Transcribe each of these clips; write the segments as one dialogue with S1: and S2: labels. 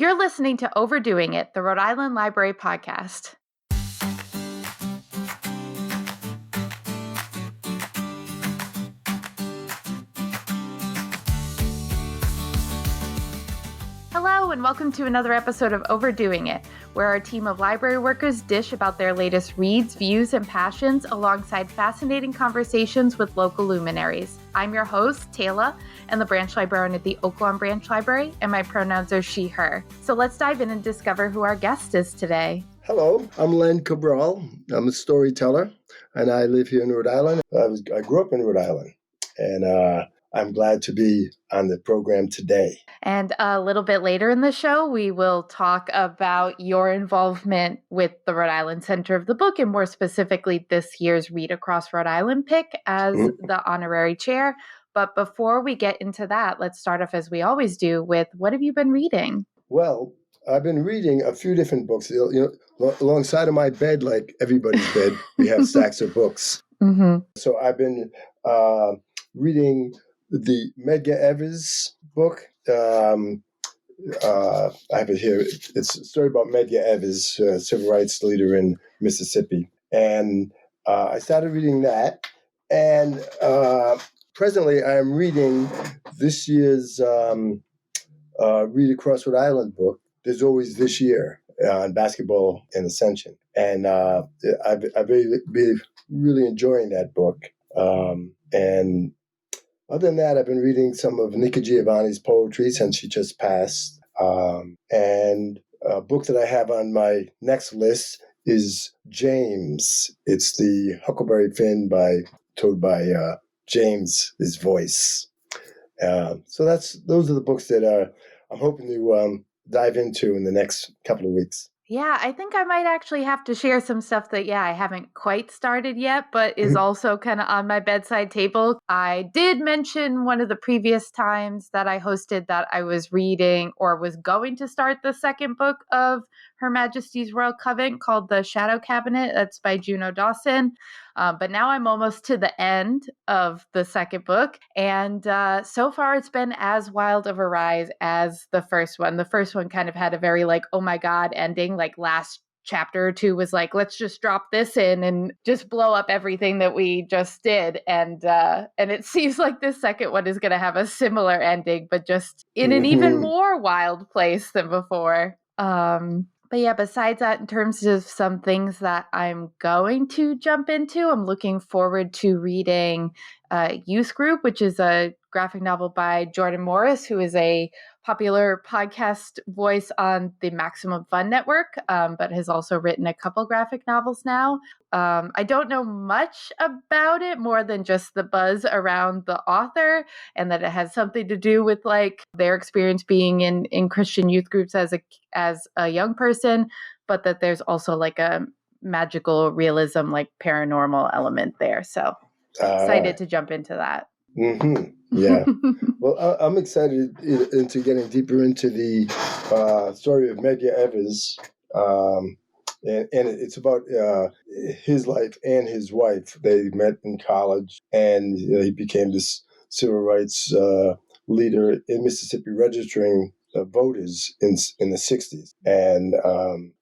S1: You're listening to Overdoing It, the Rhode Island Library podcast. Hello, and welcome to another episode of Overdoing It, where our team of library workers dish about their latest reads, views, and passions alongside fascinating conversations with local luminaries. I'm your host, Tayla, and the branch librarian at the Oaklawn Branch Library, and my pronouns are she, her. So let's dive in and discover who our guest is today.
S2: Hello, I'm Len Cabral. I'm a storyteller, and I live here in Rhode Island. I grew up in Rhode Island, and I'm glad to be on the program today.
S1: And a little bit later in the show, we will talk about your involvement with the Rhode Island Center of the Book, and more specifically, this year's Read Across Rhode Island pick as the honorary chair. But before we get into that, let's start off, as we always do, with what have you been reading?
S2: Well, I've been reading a few different books. Alongside of my bed, like everybody's bed, we have stacks of books.
S1: Mm-hmm.
S2: So I've been reading the Medgar Evers book. I have it here. It's a story about Medgar Evers, civil rights leader in Mississippi. And I started reading that. And presently I am reading this year's Read Across Rhode Island book. There's always this year on basketball and ascension. And I've been really enjoying that book. And other than that, I've been reading some of Nika Giovanni's poetry since she just passed. And a book that I have on my next list is James. It's the Huckleberry Finn told by James, his voice. So those are the books that I'm hoping to dive into in the next couple of weeks.
S1: Yeah, I think I might actually have to share some stuff that, I haven't quite started yet, but is also kind of on my bedside table. I did mention one of the previous times that I hosted that I was reading or was going to start the second book of Her Majesty's Royal Coven called The Shadow Cabinet. That's by Juno Dawson. But now I'm almost to the end of the second book. And so far it's been as wild of a ride as the first one. The first one kind of had a very oh my God ending. Like last chapter or two was like, let's just drop this in and just blow up everything that we just did. And it seems like this second one is going to have a similar ending, but just in an even more wild place than before. But yeah, besides that, in terms of some things that I'm going to jump into, I'm looking forward to reading Youth Group, which is a graphic novel by Jordan Morris, who is a popular podcast voice on the Maximum Fun Network, but has also written a couple graphic novels now. I don't know much about it more than just the buzz around the author, and that it has something to do with their experience being in Christian youth groups as a young person, but that there's also a magical realism, paranormal element there. So excited to jump into that.
S2: Mm-hmm. Yeah. Well, I'm excited into getting deeper into the story of Medgar Evers. And it's about his life and his wife. They met in college, and he became this civil rights leader in Mississippi, registering voters in the 60s, and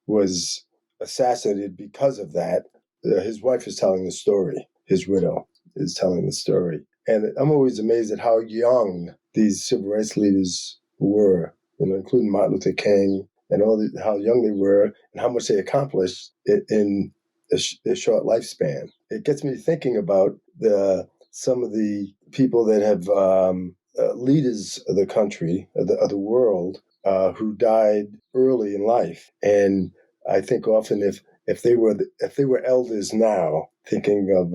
S2: was assassinated because of that. His wife is telling the story. His widow is telling the story. And I'm always amazed at how young these civil rights leaders were, including Martin Luther King, and how young they were and how much they accomplished in a short lifespan. It gets me thinking about some of the people that have leaders of the country, of the world, who died early in life. And I think often if they were elders now, thinking of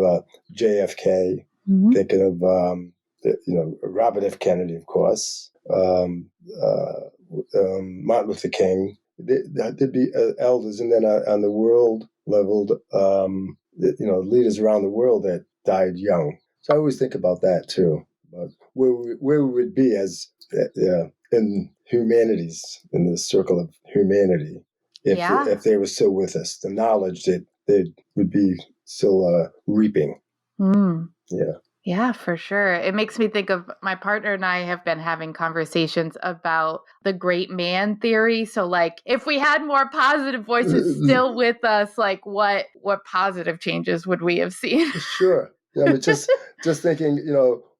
S2: JFK, thinking of Robert F. Kennedy, of course, Martin Luther King, there'd be elders, and then on the world level, leaders around the world that died young. So I always think about that too, about where we would be as in humanities, in the circle of humanity, if they were still with us. The knowledge that they would be still reaping.
S1: Mm.
S2: Yeah.
S1: Yeah, for sure. It makes me think of my partner and I have been having conversations about the great man theory. So like if we had more positive voices still with us, like what positive changes would we have seen?
S2: Sure. Yeah, I mean, just thinking,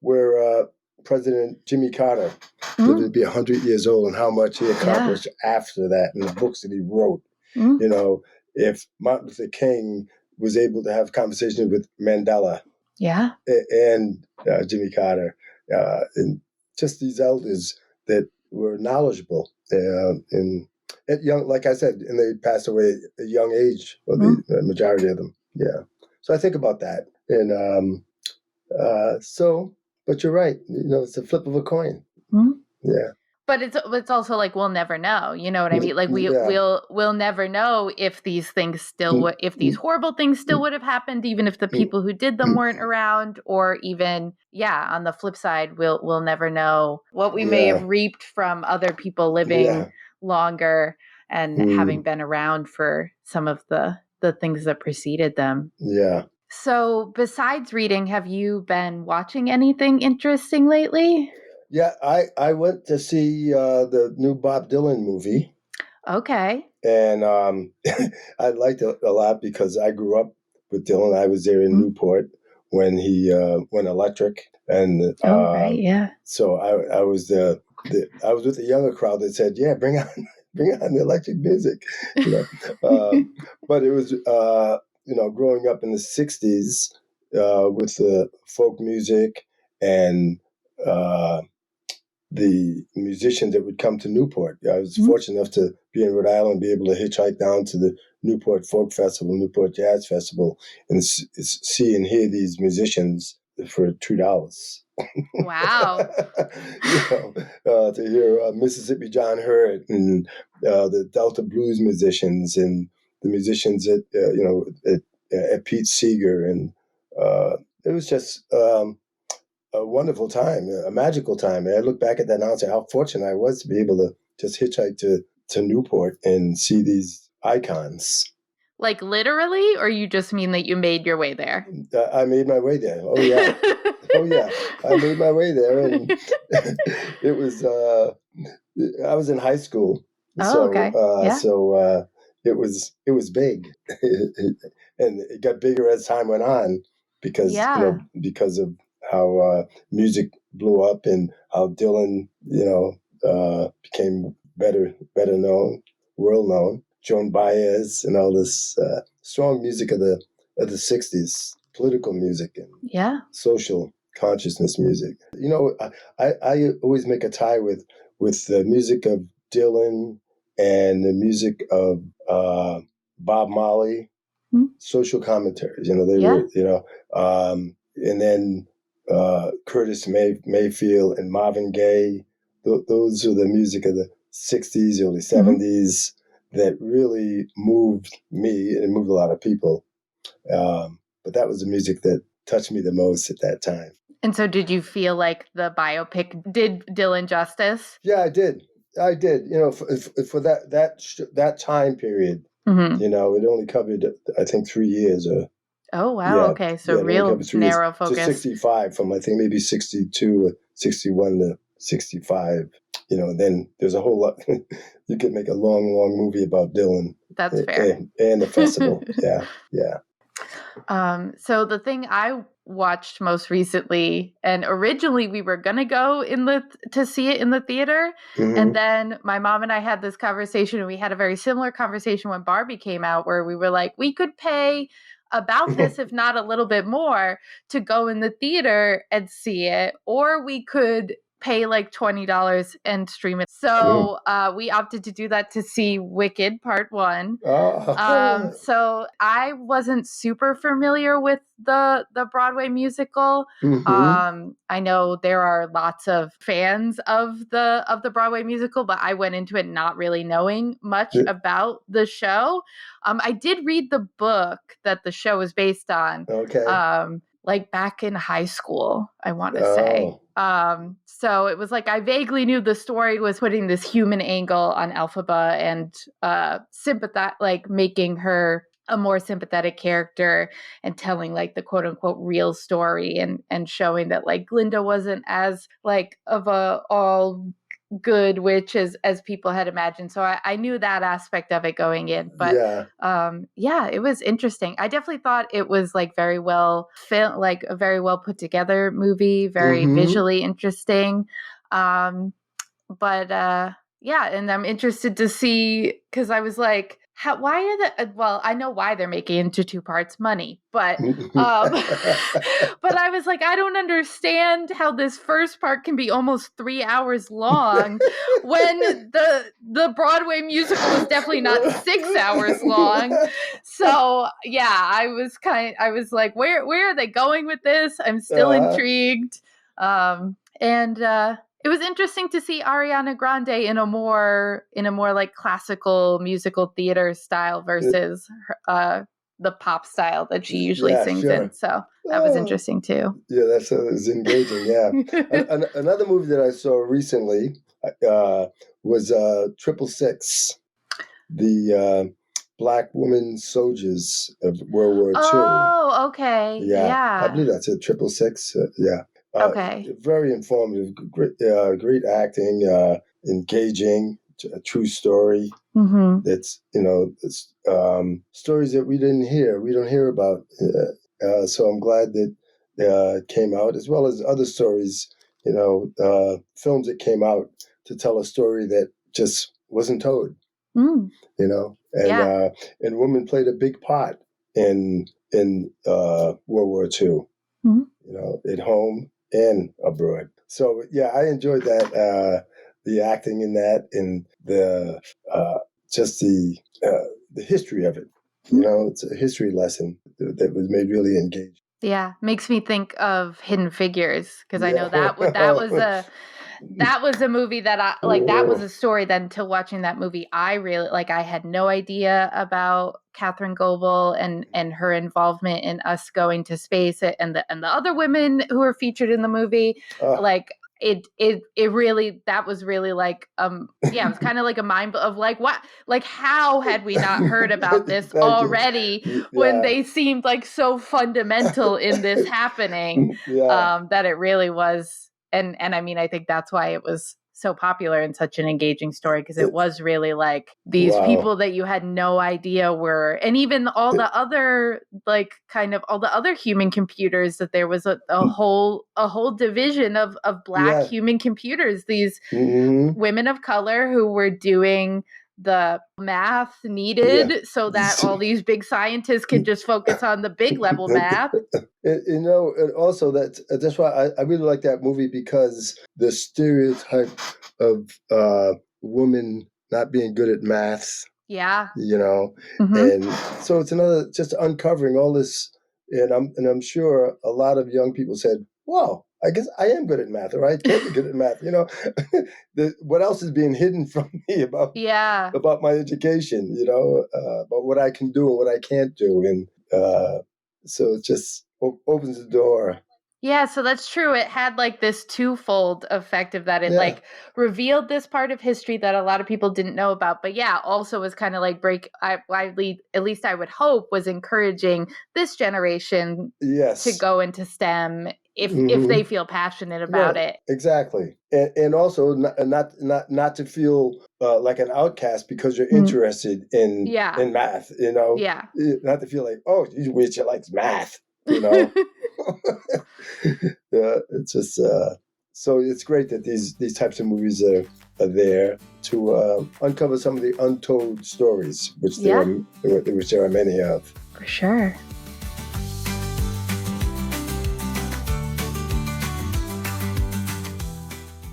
S2: where President Jimmy Carter lived to be 100 years old and how much he accomplished after that in the books that he wrote. You know, if Martin Luther King was able to have conversations with Mandela, and Jimmy Carter, and just these elders that were knowledgeable, and at young, like I said, and they passed away at a young age, or the majority of them. Yeah. So I think about that, and but you're right. It's a flip of a coin. Yeah.
S1: But it's also like we'll never know. You know what I mean? Like we'll never know if these things still if these horrible things still would have happened, even if the people who did them weren't around, or even on the flip side, we'll never know what we may have reaped from other people living longer and having been around for some of the things that preceded them.
S2: Yeah.
S1: So besides reading, have you been watching anything interesting lately?
S2: Yeah, I went to see the new Bob Dylan movie.
S1: Okay.
S2: And I liked it a lot because I grew up with Dylan. I was there in Newport when he went electric, and so I was I was with the younger crowd that said, "Yeah, bring on the electric music," but it was growing up in the '60s with the folk music and the musicians that would come to Newport. I was fortunate enough to be in Rhode Island and be able to hitchhike down to the Newport Folk Festival, Newport Jazz Festival, and see and hear these musicians for $2.
S1: Wow.
S2: To hear Mississippi John Hurt and the Delta Blues musicians and the musicians at Pete Seeger, and it was just a wonderful time, a magical time. And I look back at that now and say how fortunate I was to be able to just hitchhike to Newport and see these icons.
S1: Like literally, or you just mean that you made your way there?
S2: I made my way there. Oh yeah. Oh yeah. I made my way there, and it was I was in high school.
S1: Oh, okay.
S2: So it was big. And it got bigger as time went on because of how music blew up and how Dylan, became better known, world known. Joan Baez and all this strong music of the '60s, political music and social consciousness music. I always make a tie with the music of Dylan and the music of Bob Marley, social commentaries. They were, and then Curtis Mayfield and Marvin Gaye. Those are the music of the '60s, early '70s that really moved me and moved a lot of people. But that was the music that touched me the most at that time.
S1: And so did you feel like the biopic did Dylan justice?
S2: Yeah, I did. For that time period, it only covered, I think, 3 years or.
S1: Oh, wow. Okay. So real narrow focus.
S2: To 65, from I think maybe 62 or 61 to 65. Then there's a whole lot. You could make a long movie about Dylan.
S1: That's fair.
S2: And the festival. Yeah.
S1: So the thing I watched most recently, and originally we were going to go to see it in the theater. And then my mom and I had this conversation, and we had a very similar conversation when Barbie came out, where we were like, we could pay about this, if not a little bit more, to go in the theater and see it, or we could pay like $20 and stream it. So we opted to do that to see Wicked Part 1. So I wasn't super familiar with the Broadway musical. I know there are lots of fans of the Broadway musical, but I went into it not really knowing much about the show. I did read the book that the show is based on.
S2: Okay.
S1: Like back in high school, I want to say. So it was like I vaguely knew the story was putting this human angle on Elphaba and sympathize, like making her a more sympathetic character and telling like the quote unquote real story and showing that like Glinda wasn't as like of a all good witch as people had imagined. So I knew that aspect of it going in, but yeah, it was interesting. I definitely thought it was like very well filmed, like a very well put together movie, very visually interesting. But yeah, and I'm interested to see, because I was like, why are well, I know why they're making it into two parts, money, but but I was like, I don't understand how this first part can be almost 3 hours long when the Broadway musical is definitely not 6 hours long. So yeah, I was like, where are they going with this? I'm still intrigued. And it was interesting to see Ariana Grande in a more like classical musical theater style versus the pop style that she usually sings in. So that was interesting too.
S2: Yeah, that's engaging. Yeah. Another movie that I saw recently was 666, the Black women soldiers of World War II.
S1: Oh, okay. Yeah.
S2: I believe that's it. 666. Yeah.
S1: Okay.
S2: Very informative. Great acting. Engaging. A true story. That's it's, stories that we don't hear about. So I'm glad that it came out, as well as other stories. Films that came out to tell a story that just wasn't told. And women played a big part in World War II. At home and abroad. So yeah, I enjoyed that. The acting in that, and the just the history of it. It's a history lesson that was made really engaging.
S1: Yeah, makes me think of Hidden Figures, because I know that was a movie that I like. That was a story that until watching that movie, I really like. I had no idea about Catherine Goebel and her involvement in us going to space, and the other women who were featured in the movie. Like it really, that was really like it was kind of like a mind of like, what, like, how had we not heard about this already when they seemed like so fundamental in this happening. That it really was. And I mean, I think that's why it was so popular and such an engaging story, because it was really like these people that you had no idea were, and even all the other, like, kind of all the other human computers, that there was a whole division of Black human computers, these women of color who were doing the math needed so that all these big scientists could just focus on the big level math.
S2: And also that's why I really like that movie, because the stereotype of women not being good at maths.
S1: Yeah.
S2: And so it's another just uncovering all this, and I'm sure a lot of young people said, "Wow, I guess I am good at math, or I can be good at math." What else is being hidden from me about my education? About what I can do and what I can't do, and so it just opens the door.
S1: Yeah, so that's true. It had like this twofold effect of that. It like revealed this part of history that a lot of people didn't know about. But yeah, also was kind of like at least I would hope, was encouraging this generation to go into STEM if they feel passionate about it.
S2: Exactly. And also not to feel like an outcast because you're interested in math, not to feel like, oh, you wish you likes math. It's just so it's great that these types of movies are there to uncover some of the untold stories, which there are many of.
S1: For sure.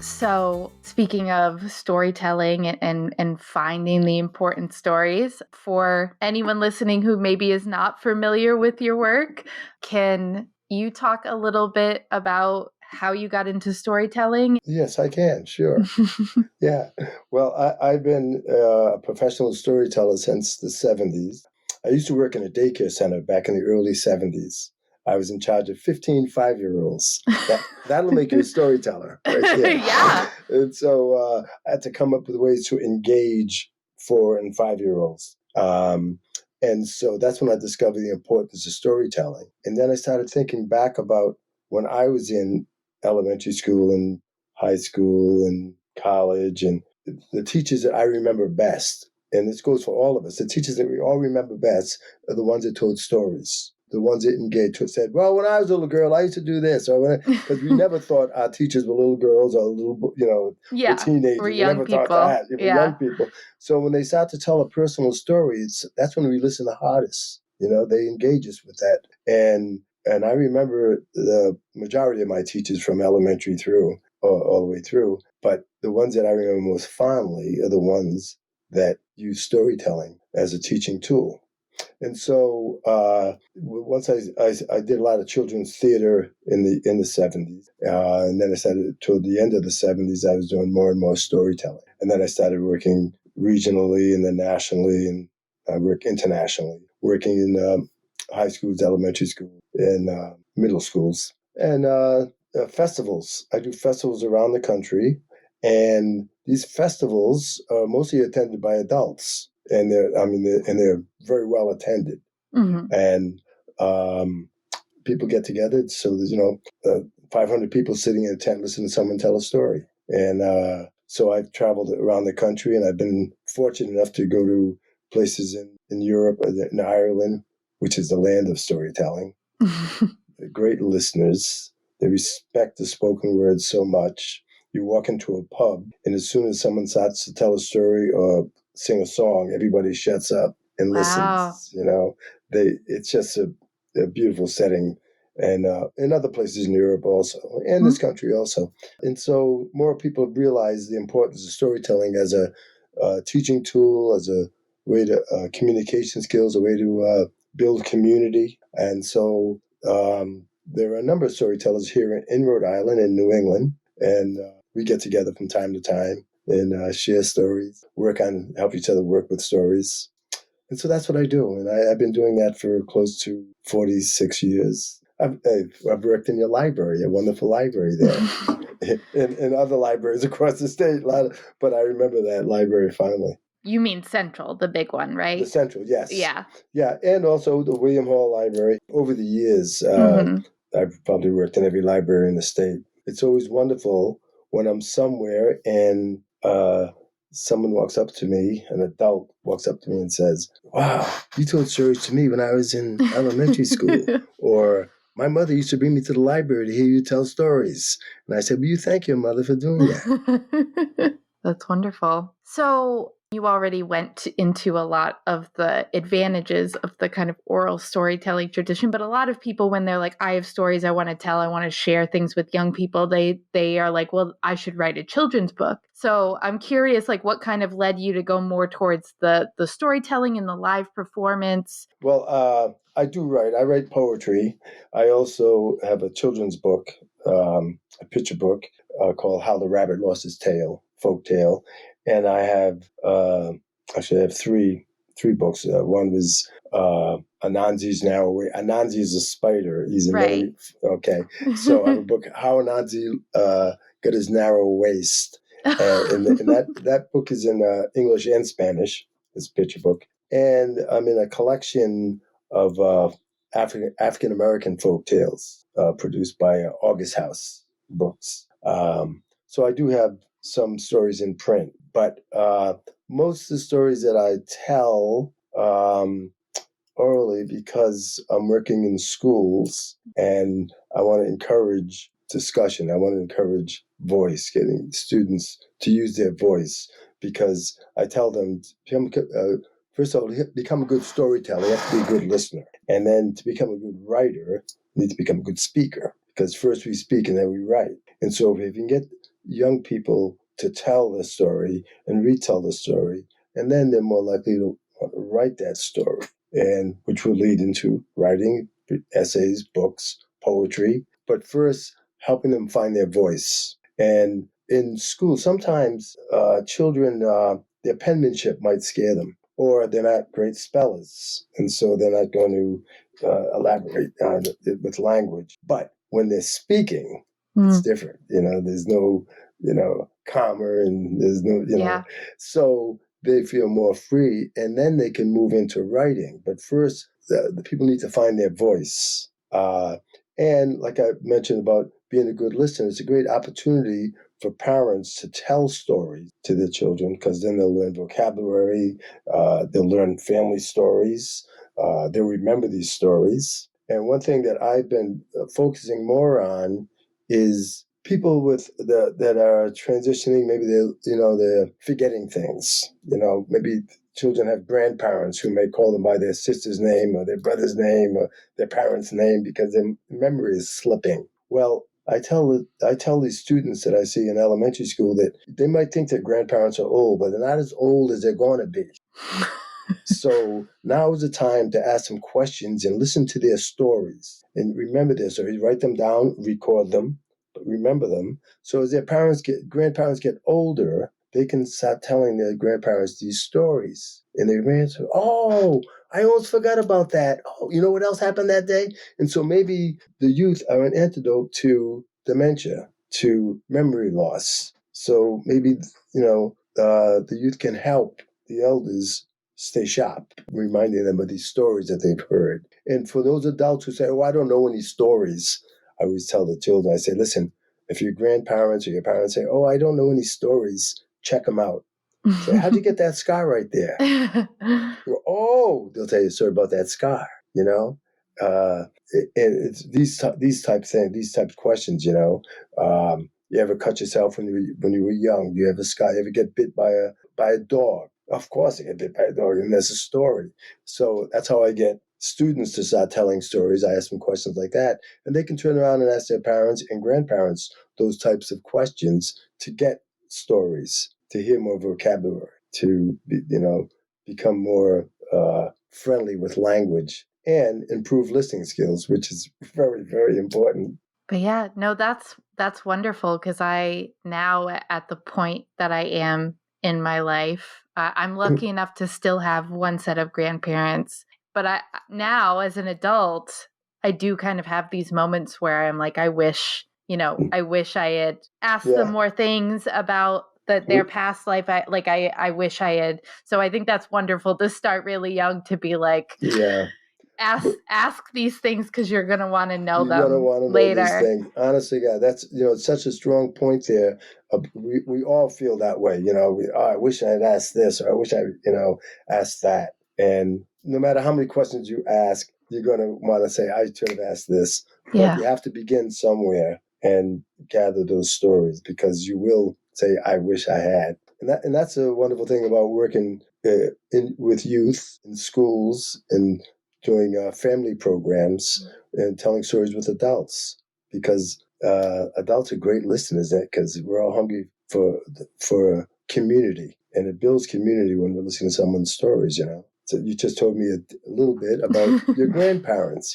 S1: So speaking of storytelling and finding the important stories, for anyone listening who maybe is not familiar with your work, can you talk a little bit about how you got into storytelling?
S2: Yes, I can. Sure. Yeah. Well, I've been a professional storyteller since the 70s. I used to work in a daycare center back in the early 70s. I was in charge of 15 5-year-olds. That'll make you a storyteller. Right there.
S1: Yeah.
S2: And so I had to come up with ways to engage 4 and 5-year-olds. And so that's when I discovered the importance of storytelling. And then I started thinking back about when I was in elementary school and high school and college, and the teachers that I remember best, and this goes for all of us, the teachers that we all remember best are the ones that told stories. The ones that engaged said, well, when I was a little girl, I used to do this. Because we never thought our teachers were little girls or little, were teenagers.
S1: We're
S2: We
S1: young
S2: never
S1: people.
S2: thought that. We were young people. So when they start to tell a personal story, that's when we listen the hardest. They engage us with that. And I remember the majority of my teachers from elementary through, all the way through. But the ones that I remember most fondly are the ones that use storytelling as a teaching tool. And so once I did a lot of children's theater in the 70s, and then I started toward the end of the 70s, I was doing more and more storytelling. And then I started working regionally and then nationally, and I work internationally, working in high schools, elementary schools, and middle schools, and festivals. I do festivals around the country, and these festivals are mostly attended by adults. And they're very well attended, and people get together. So there's 500 people sitting in a tent listening to someone tell a story. And so I've traveled around the country, and I've been fortunate enough to go to places in Europe, in Ireland, which is the land of storytelling. They're great listeners. They respect the spoken word so much. You walk into a pub, and as soon as someone starts to tell a story or sing a song, everybody shuts up and listens. It's just a beautiful setting, and in other places in Europe also, and this country also. And so more people have realized the importance of storytelling as a teaching tool, as a way to communication skills, a way to build community. And so there are a number of storytellers here in Rhode Island and New England, and we get together from time to time and share stories, help each other work with stories. And so that's what I do. And I've been doing that for close to 46 years. I've worked in your library, a wonderful library there, and other libraries across the state. But I remember that library fondly.
S1: You mean Central, the big one, right?
S2: The Central, yes.
S1: Yeah.
S2: Yeah, and also the William Hall Library. Over the years, I've probably worked in every library in the state. It's always wonderful when I'm somewhere and someone walks up to me, an adult walks up to me and says, wow, you told stories to me when I was in elementary school. Or my mother used to bring me to the library to hear you tell stories. And I said, well, you thank your mother for doing that.
S1: That's wonderful. So you already went into a lot of the advantages of the kind of oral storytelling tradition, but a lot of people, when they're like, I have stories I want to tell, I want to share things with young people, they are like, well, I should write a children's book. So I'm curious, like, what kind of led you to go more towards the storytelling and the live performance?
S2: Well, I do write. I write poetry. I also have a children's book, a picture book called How the Rabbit Lost His Tail, folk tale. And I have, actually I have three books. One was Anansi's Narrow Way. Anansi is a spider. He's a very, okay. So I have a book, How Anansi Got His Narrow Waist. And that book is in English and Spanish, this picture book. And I'm in a collection of African-American folk tales produced by August House Books. So I do have some stories in print, but most of the stories that I tell orally, because I'm working in schools and I want to encourage discussion. I want to encourage voice, getting students to use their voice, because I tell them, first of all, to become a good storyteller, you have to be a good listener. And then to become a good writer, you need to become a good speaker, because first we speak and then we write. And so if you can get young people to tell the story and retell the story, and then they're more likely to want to write that story, and which will lead into writing essays, books, poetry. But first, helping them find their voice. And in school, sometimes children, their penmanship might scare them, or they're not great spellers, and so they're not going to elaborate on it with language. But when they're speaking, it's different. There's no, comma, and there's no, so they feel more free, and then they can move into writing. But first, the people need to find their voice. And like I mentioned about being a good listener, it's a great opportunity for parents to tell stories to their children, because then they'll learn vocabulary, they'll learn family stories, they'll remember these stories. And one thing that I've been focusing more on is people that are transitioning. Maybe they're forgetting things. Maybe children have grandparents who may call them by their sister's name or their brother's name or their parents' name because their memory is slipping. Well, I tell these students that I see in elementary school that they might think their grandparents are old, but they're not as old as they're going to be. So now is the time to ask them questions and listen to their stories and remember their stories. Write them down, record them, but remember them. So as their grandparents get older, they can start telling their grandparents these stories. And their grandparents, oh, I almost forgot about that. Oh, you know what else happened that day? And so maybe the youth are an antidote to dementia, to memory loss. So maybe, the youth can help the elders stay sharp, reminding them of these stories that they've heard. And for those adults who say, oh, I don't know any stories, I always tell the children, I say, listen, if your grandparents or your parents say, oh, I don't know any stories, check them out. Say, how'd you get that scar right there? Oh, they'll tell you a story about that scar, and it's these types of things, these types of questions, you ever cut yourself when you were young? Do you ever scar? You ever get bit by a dog? Of course I get bit by a dog, and there's a story. So that's how I get students to start telling stories. I ask them questions like that, and they can turn around and ask their parents and grandparents those types of questions to get stories, to hear more vocabulary, to become more friendly with language, and improve listening skills, which is very, very important.
S1: But yeah, no, that's wonderful, because I now at the point that I am in my life, I'm lucky enough to still have one set of grandparents. But I now, as an adult, I do kind of have these moments where I'm like, I wish I had asked them more things about their past life. I wish I had. So I think that's wonderful to start really young, to be like, ask these things, because you're going to want to know them later. You're going to want to know these things.
S2: Honestly, God, that's it's such a strong point there. We all feel that way. I wish I had asked this, or I wish I asked that. And no matter how many questions you ask, you're going to want to say, I should have asked this. But you have to begin somewhere and gather those stories, because you will say, I wish I had. And that's a wonderful thing about working with youth in schools and doing family programs and telling stories with adults, because adults are great listeners, because we're all hungry for community, and it builds community when we're listening to someone's stories. So you just told me a little bit about your grandparents,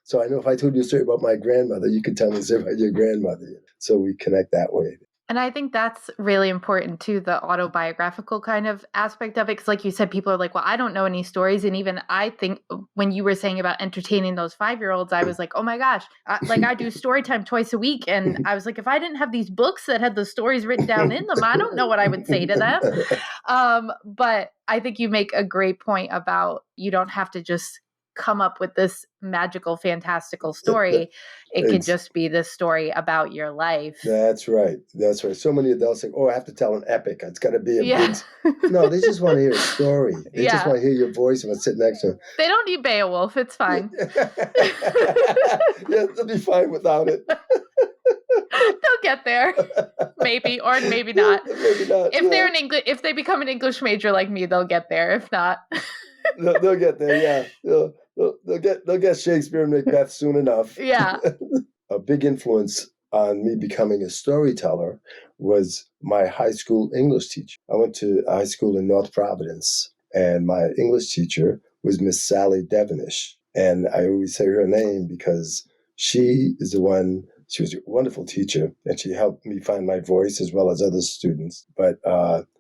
S2: So I know if I told you a story about my grandmother, you could tell me a story about your grandmother. So we connect that way.
S1: And I think that's really important too, the autobiographical kind of aspect of it. Because like you said, people are like, well, I don't know any stories. And even I think when you were saying about entertaining those 5-year-olds, I was like, oh my gosh, I do story time twice a week. And I was like, if I didn't have these books that had the stories written down in them, I don't know what I would say to them. But I think you make a great point about you don't have to just come up with this magical, fantastical story. It could just be this story about your life.
S2: That's right. So many adults think, oh, I have to tell an epic. It's got to be a big... No, they just want to hear a story. They just want to hear your voice and sit next to them.
S1: They don't need Beowulf. It's fine.
S2: Yeah, they'll be fine without it.
S1: They'll get there, maybe, or maybe not.
S2: Maybe not.
S1: If they become an English major like me, they'll get there. If not,
S2: they'll get there. Yeah, they'll get Shakespeare and Macbeth soon enough.
S1: Yeah.
S2: A big influence on me becoming a storyteller was my high school English teacher. I went to high school in North Providence, and my English teacher was Miss Sally Devonish, and I always say her name because she is the one. She was a wonderful teacher, and she helped me find my voice as well as other students. But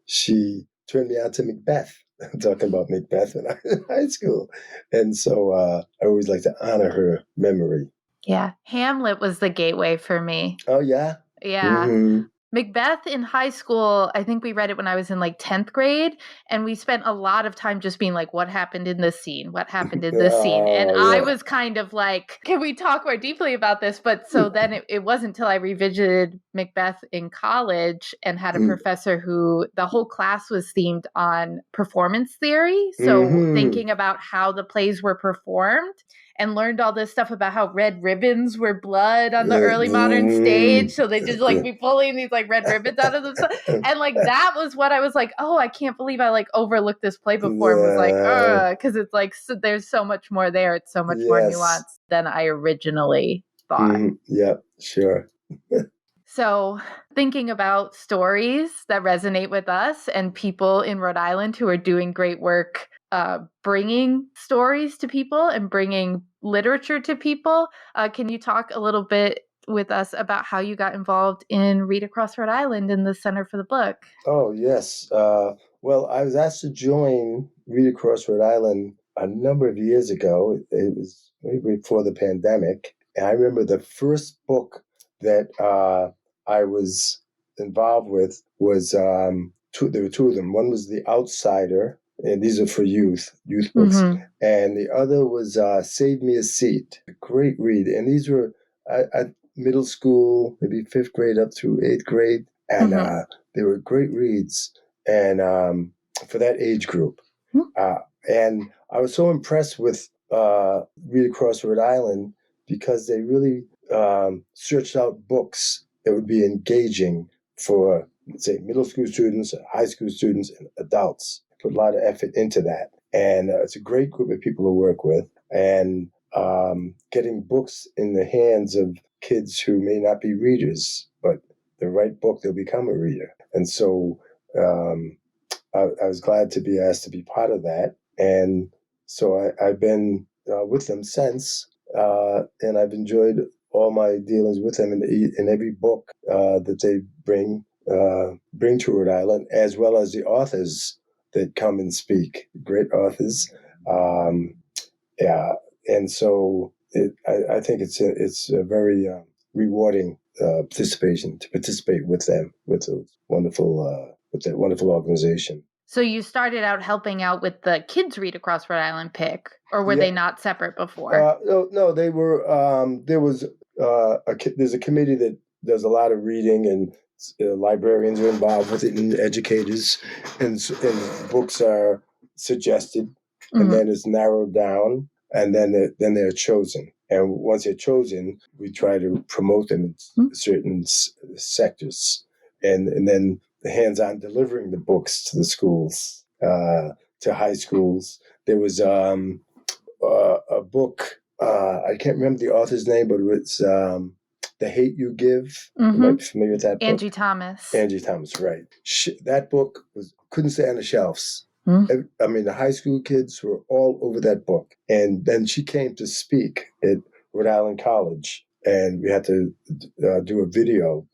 S2: she turned me on to Macbeth, talking about Macbeth in high school. And so I always like to honor her memory.
S1: Yeah. Hamlet was the gateway for me.
S2: Oh, yeah?
S1: Yeah.
S2: Mm-hmm.
S1: Macbeth in high school, I think we read it when I was in like 10th grade, and we spent a lot of time just being like, what happened in this scene? What happened in this scene? And
S2: Oh,
S1: I
S2: yeah.
S1: was kind of like, can we talk more deeply about this? But so then it wasn't until I revisited Macbeth in college and had a professor who the whole class was themed on performance theory. So thinking about how the plays were performed, and learned all this stuff about how red ribbons were blood on the early modern stage. So they just like be pulling these like red ribbons out of themselves. And like that was what I was like, oh, I can't believe I like overlooked this play before and was like, because it's like there's so much more there. It's so much more nuanced than I originally thought.
S2: Yeah, sure.
S1: So thinking about stories that resonate with us and people in Rhode Island who are doing great work bringing stories to people and bringing literature to people. Can you talk a little bit with us about how you got involved in Read Across Rhode Island in the Center for the Book?
S2: Oh, yes. Well, I was asked to join Read Across Rhode Island a number of years ago. It was maybe before the pandemic. And I remember the first book that I was involved with was there were two of them. One was The Outsider, and these are for youth books. And the other was Save Me a Seat, a great read. And these were at middle school, maybe 5th grade up through 8th grade. And they were great reads and for that age group. And I was so impressed with Read Across Rhode Island because they really searched out books that would be engaging for, say, middle school students, high school students, and adults. Put a lot of effort into that. And it's a great group of people to work with. And getting books in the hands of kids who may not be readers, but the right book, they'll become a reader. And so I was glad to be asked to be part of that. And so I've been with them since, and I've enjoyed all my dealings with them in every book that they bring to Rhode Island, as well as the authors that come and speak, great authors. And so I think it's a very rewarding participation to participate with them, with that wonderful organization.
S1: So you started out helping out with the Kids Read Across Rhode Island pick, or were they not separate before?
S2: No, they were. There's a committee that does a lot of reading, and librarians are involved with it, and educators, and books are suggested, and then it's narrowed down, and then they're chosen. And once they're chosen, we try to promote them in certain sectors, and then the hands-on delivering the books to the schools, to high schools. There was a book. I can't remember the author's name, but it's The Hate You Give. You might be familiar with that book.
S1: Angie Thomas, right.
S2: That book couldn't stay on the shelves. I mean, the high school kids were all over that book. And then she came to speak at Rhode Island College, and we had to do a video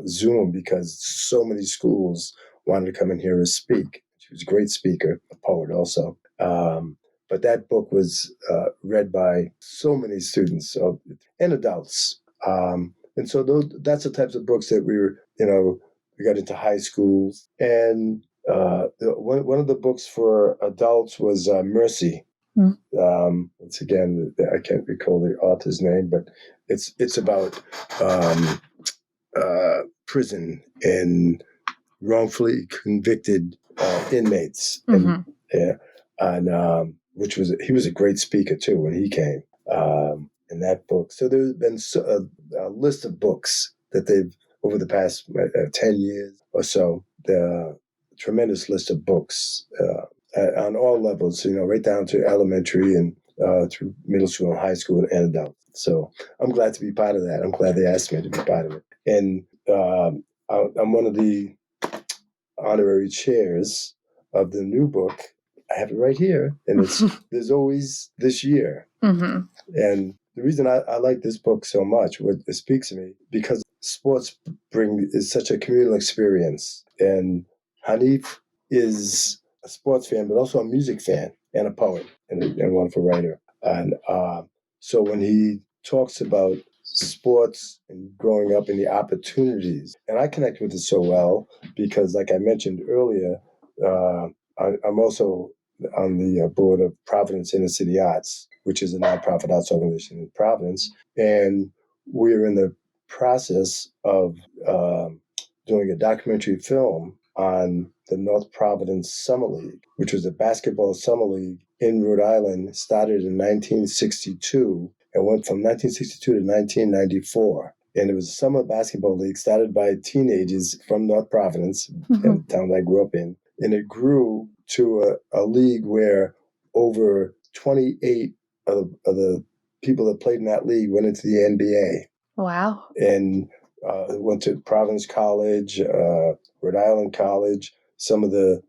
S2: Zoom because so many schools wanted to come in here and speak. She was a great speaker, a poet also. But that book was read by so many students and adults. And so that's the types of books that we got into high schools. And one of the books for adults was Mercy. Once again, I can't recall the author's name, but it's about prison and wrongfully convicted inmates, and he was a great speaker too when he came in that book. So there's been a list of books that they've over the past 10 years or so. The tremendous list of books on all levels, right down to elementary and through middle school and high school and adult. So I'm glad to be part of that. I'm glad they asked me to be part of it. And I'm one of the honorary chairs of the new book. I have it right here, and there's always this year. And the reason I like this book so much, what it speaks to me, because sports is such a communal experience. And Hanif is a sports fan, but also a music fan and a poet and a wonderful writer. And so when he talks about sports and growing up and the opportunities. And I connect with it so well because, like I mentioned earlier, I'm also on the board of Providence Inner City Arts, which is a nonprofit arts organization in Providence. And we're in the process of doing a documentary film on the North Providence Summer League, which was a basketball summer league in Rhode Island, started in 1962 and went from 1962 to 1994. And it was a summer basketball league started by teenagers from North Providence, the town I grew up in. And it grew to a league where over 28 of the people that played in that league went into the NBA.
S1: Wow.
S2: And went to Providence College, Rhode Island College. Some of the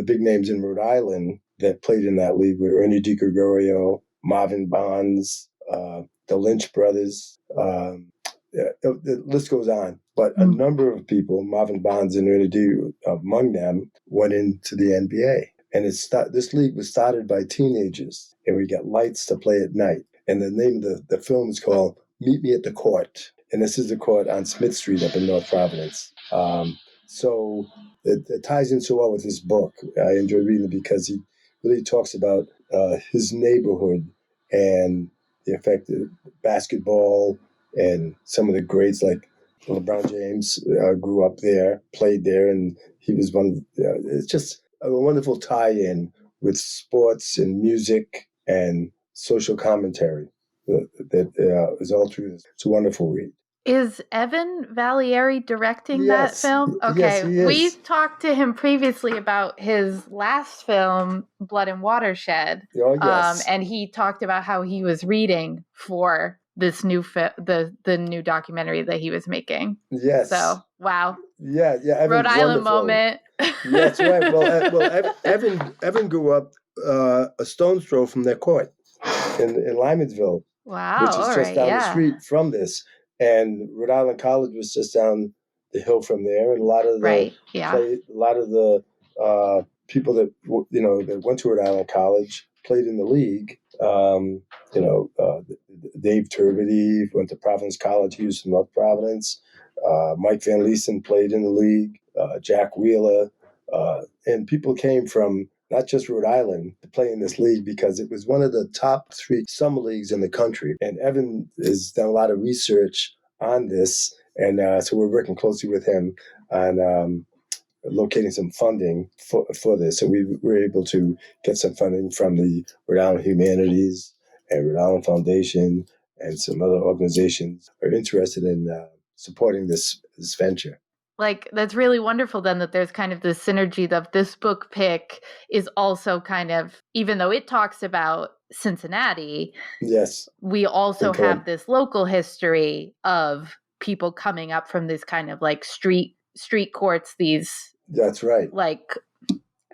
S2: big names in Rhode Island that played in that league were Ernie DiGregorio, Marvin Bonds, the Lynch brothers. The list goes on. But a number of people, Marvin Bonds and Ernie D, among them, went into the NBA. And this league was started by teenagers, and we got lights to play at night. And the name of the film is called Meet Me at the Court. And this is the court on Smith Street up in North Providence. So it ties in so well with this book. I enjoy reading it because he really talks about his neighborhood and the effect of basketball and some of the greats like LeBron James grew up there, played there, and he was it's just a wonderful tie-in with sports and music and social commentary that is all through this. It's a wonderful read.
S1: Is Evan Valieri directing that film? Okay,
S2: yes, he is.
S1: We talked to him previously about his last film, Blood and Watershed.
S2: Oh, yes.
S1: And he talked about how he was reading for this new the new documentary that he was making.
S2: Yes.
S1: So, wow.
S2: Yeah. Evan's
S1: Rhode Island
S2: wonderful.
S1: moment.
S2: That's right. Well, Evan grew up a stone's throw from their court in Lymansville.
S1: Wow.
S2: Which is just down the street from this. And Rhode Island College was just down the hill from there, and a lot of the people that that went to Rhode Island College played in the league. Dave Turbiddy went to Providence College. He was from North Providence. Mike Van Leesen played in the league. Jack Wheeler, and people came from not just Rhode Island to play in this league because it was one of the top 3 summer leagues in the country. And Evan has done a lot of research on this. And so we're working closely with him on locating some funding for this. And we were able to get some funding from the Rhode Island Humanities and Rhode Island Foundation, and some other organizations are interested in supporting this venture.
S1: Like, that's really wonderful then that there's kind of this synergy of this book pick is also kind of, even though it talks about Cincinnati,
S2: yes,
S1: we also have this local history of people coming up from this kind of like street courts, these.
S2: That's right.
S1: Like,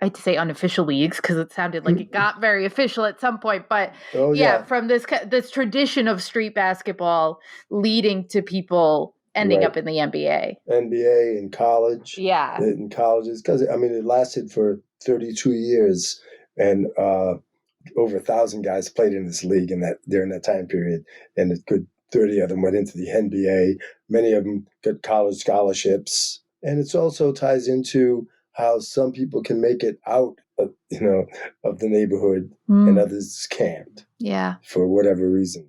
S1: I hate to say unofficial leagues because it sounded like it got very official at some point, but from this tradition of street basketball leading to people ending up in the NBA
S2: in college.
S1: Yeah.
S2: In colleges. Because, it lasted for 32 years and over 1,000 guys played in this league during that time period. And a good 30 of them went into the NBA. Many of them got college scholarships. And it also ties into how some people can make it out of the neighborhood and others can't.
S1: Yeah.
S2: For whatever reason.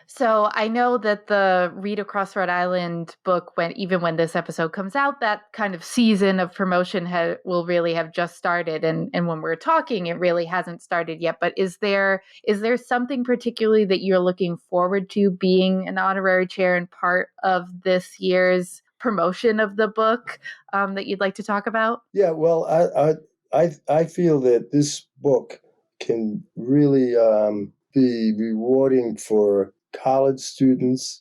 S1: So I know that the Read Across Rhode Island book, even when this episode comes out, that kind of season of promotion will really have just started. And when we're talking, it really hasn't started yet. But is there something particularly that you're looking forward to being an honorary chair and part of this year's promotion of the book that you'd like to talk about?
S2: Yeah, well, I feel that this book can really be rewarding for college students,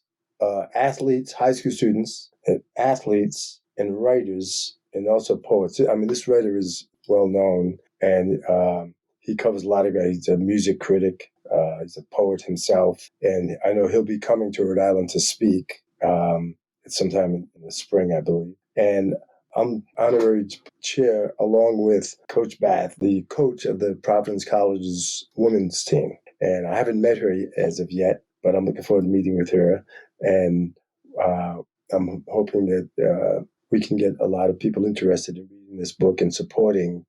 S2: athletes, high school students, and athletes, and writers, and also poets. This writer is well known, and he covers a lot of guys. He's a music critic. He's a poet himself, and I know he'll be coming to Rhode Island to speak sometime in the spring, I believe. And I'm honorary chair along with Coach Bath, the coach of the Providence College's women's team. And I haven't met her as of yet, but I'm looking forward to meeting with her. And I'm hoping that we can get a lot of people interested in reading this book and supporting,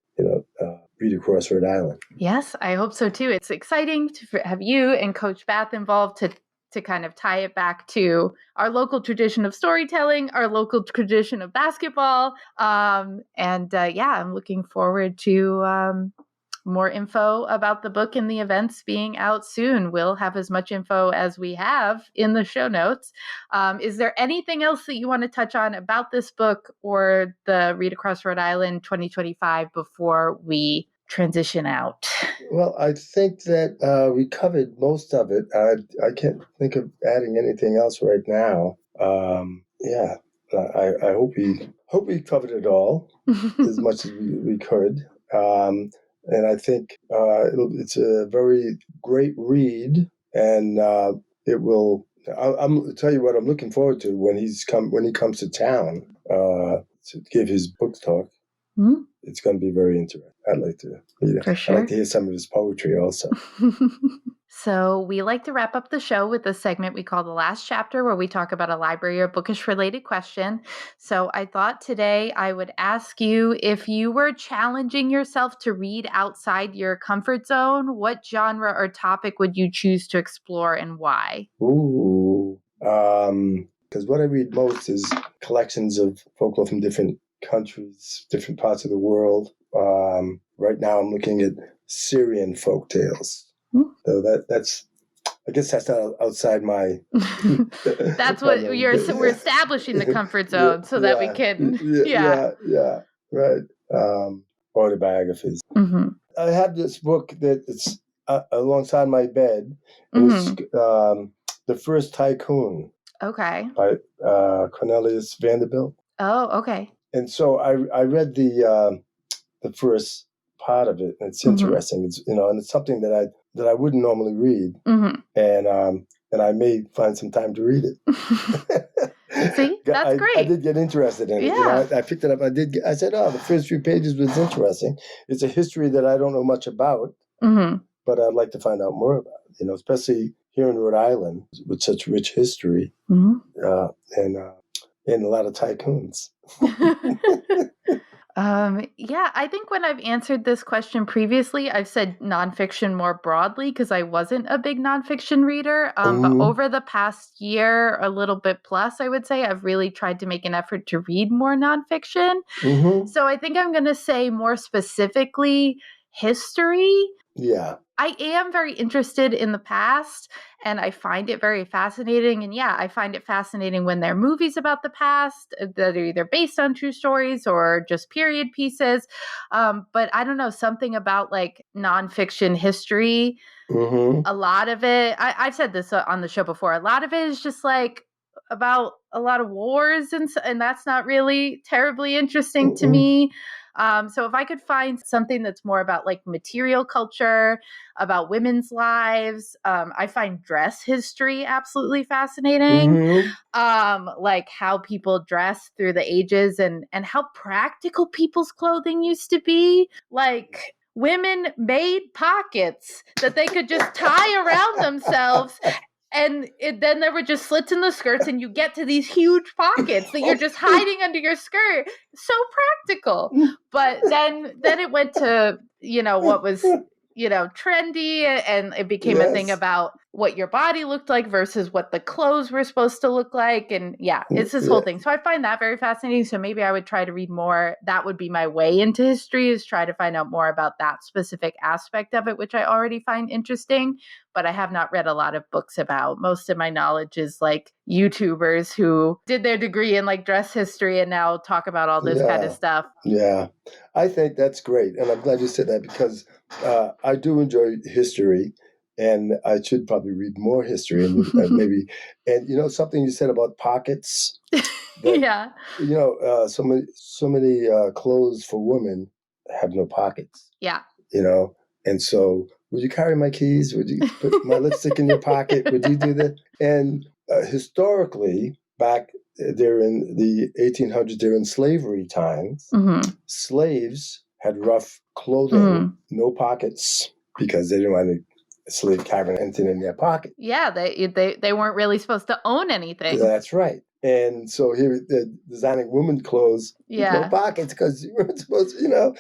S2: Read Across Rhode Island.
S1: Yes, I hope so too. It's exciting to have you and Coach Bath involved to kind of tie it back to our local tradition of storytelling, our local tradition of basketball. I'm looking forward to more info about the book and the events being out soon. We'll have as much info as we have in the show notes. Is there anything else that you want to touch on about this book or the Read Across Rhode Island 2025 before we transition out?
S2: Well, I think that we covered most of it. I can't think of adding anything else right now. I hope we covered it all as much as we could. And I think it's a very great read, and it will. I'll tell you what I'm looking forward to when he comes to town to give his book talk. Mm-hmm. It's going to be very interesting. I'd like to
S1: For sure.
S2: I'd like to hear some of his poetry also.
S1: So we like to wrap up the show with a segment we call The Last Chapter, where we talk about a library or bookish related question. So I thought today I would ask you, if you were challenging yourself to read outside your comfort zone, what genre or topic would you choose to explore and why?
S2: Ooh, because what I read most is collections of folklore from different countries, different parts of the world. Right now I'm looking at Syrian folk tales. So that's, I guess that's not outside my.
S1: That's what we're establishing the comfort zone so that we can.
S2: Right. Autobiographies. Mm-hmm. I have this book that it's alongside my bed, and it's The First Tycoon.
S1: Okay.
S2: By Cornelius Vanderbilt.
S1: Oh, okay.
S2: And so I read the first part of it, and it's interesting. It's and it's something that I wouldn't normally read, and I may find some time to read it.
S1: See, that's great.
S2: I did get interested in it.
S1: Yeah.
S2: I picked it up. I said, the first few pages was interesting. It's a history that I don't know much about, but I'd like to find out more about it, especially here in Rhode Island with such rich history, and a lot of tycoons.
S1: I think when I've answered this question previously, I've said nonfiction more broadly because I wasn't a big nonfiction reader. But over the past year, a little bit plus, I would say, I've really tried to make an effort to read more nonfiction. So I think I'm going to say more specifically history.
S2: Yeah.
S1: I am very interested in the past, and I find it very fascinating. And I find it fascinating when there are movies about the past that are either based on true stories or just period pieces. But I don't know, something about like nonfiction history. A lot of it, I've said this on the show before, a lot of it is just like about a lot of wars, and that's not really terribly interesting to me. So if I could find something that's more about like material culture, about women's lives, I find dress history absolutely fascinating. Like how people dress through the ages and how practical people's clothing used to be. Like women made pockets that they could just tie around themselves. And then there were just slits in the skirts, and you get to these huge pockets that you're just hiding under your skirt. So practical. But then it went to, what was, trendy, and it became a thing about what your body looked like versus what the clothes were supposed to look like. And it's this whole thing. So I find that very fascinating. So maybe I would try to read more. That would be my way into history, is try to find out more about that specific aspect of it, which I already find interesting. But I have not read a lot of books about. Most of my knowledge is like YouTubers who did their degree in like dress history and now talk about all this kind of stuff.
S2: Yeah, I think that's great. And I'm glad you said that, because I do enjoy history, and I should probably read more history and maybe, and something you said about pockets. That, so many clothes for women have no pockets.
S1: Yeah.
S2: And so, would you carry my keys? Would you put my lipstick in your pocket? Would you do that? And historically, back there in the 1800s, during slavery times, slaves had rough clothing, no pockets, because they didn't want to slave carrying anything in their pocket.
S1: Yeah, they weren't really supposed to own anything.
S2: That's right. And so here they're designing women's clothes with no pockets because you weren't supposed to,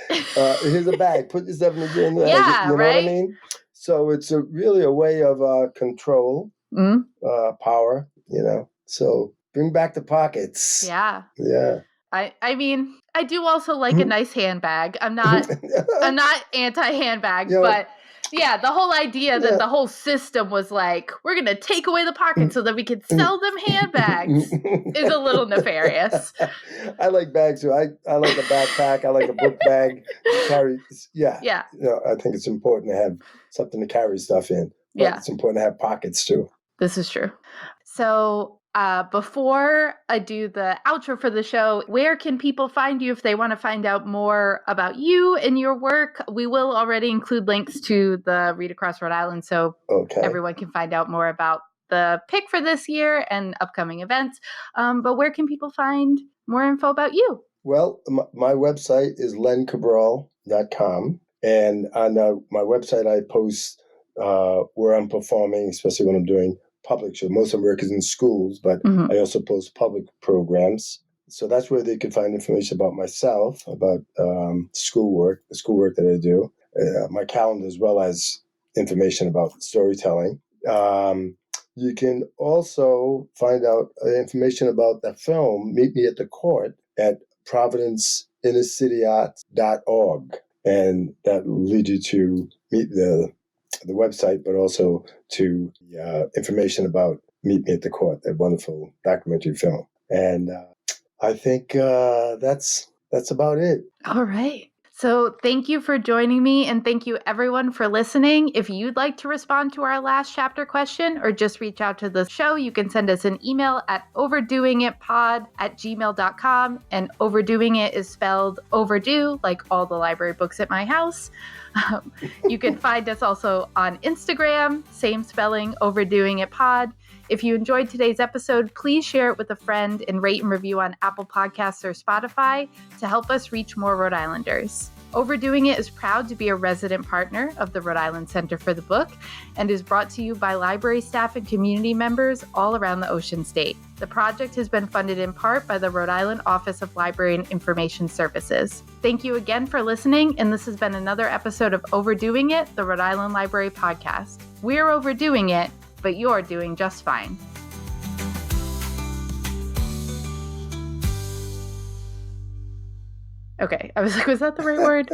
S2: here's a bag, put yourself in the bag.
S1: Yeah,
S2: you know what I mean? So it's really a way of control, power, So bring back the pockets.
S1: Yeah.
S2: Yeah.
S1: I mean, I do also like a nice handbag. I'm not anti-handbag, but yeah, the whole idea that the whole system was like, we're going to take away the pockets so that we can sell them handbags is a little nefarious.
S2: I like bags too. I like a backpack. I like a book bag to carry. Yeah.
S1: Yeah.
S2: I think it's important to have something to carry stuff in. But it's important to have pockets too.
S1: This is true. So before I do the outro for the show, where can people find you if they want to find out more about you and your work? We will already include links to the Read Across Rhode Island so everyone can find out more about the pick for this year and upcoming events. But where can people find more info about you?
S2: Well, my website is lencabral.com. And on my website, I post where I'm performing, especially when I'm doing public shows. Most of my work is in schools, but I also post public programs. So that's where they can find information about myself, about the schoolwork that I do, my calendar, as well as information about storytelling. You can also find out information about the film, Meet Me at the Court, at providenceinnercityarts.org. And that will lead you to meet the website, but also to information about Meet Me at the Court, that wonderful documentary film. And I think that's about it.
S1: All right. So thank you for joining me, and thank you everyone for listening. If you'd like to respond to our last chapter question or just reach out to the show, you can send us an email at overdoingitpod@gmail.com. And overdoing it is spelled overdue, like all the library books at my house. You can find us also on Instagram, same spelling, overdoingitpod. If you enjoyed today's episode, please share it with a friend and rate and review on Apple Podcasts or Spotify to help us reach more Rhode Islanders. Overdoing It is proud to be a resident partner of the Rhode Island Center for the Book and is brought to you by library staff and community members all around the Ocean State. The project has been funded in part by the Rhode Island Office of Library and Information Services. Thank you again for listening, and this has been another episode of Overdoing It, the Rhode Island Library Podcast. We're overdoing it, but you're doing just fine. Okay, I was like, was that the right word?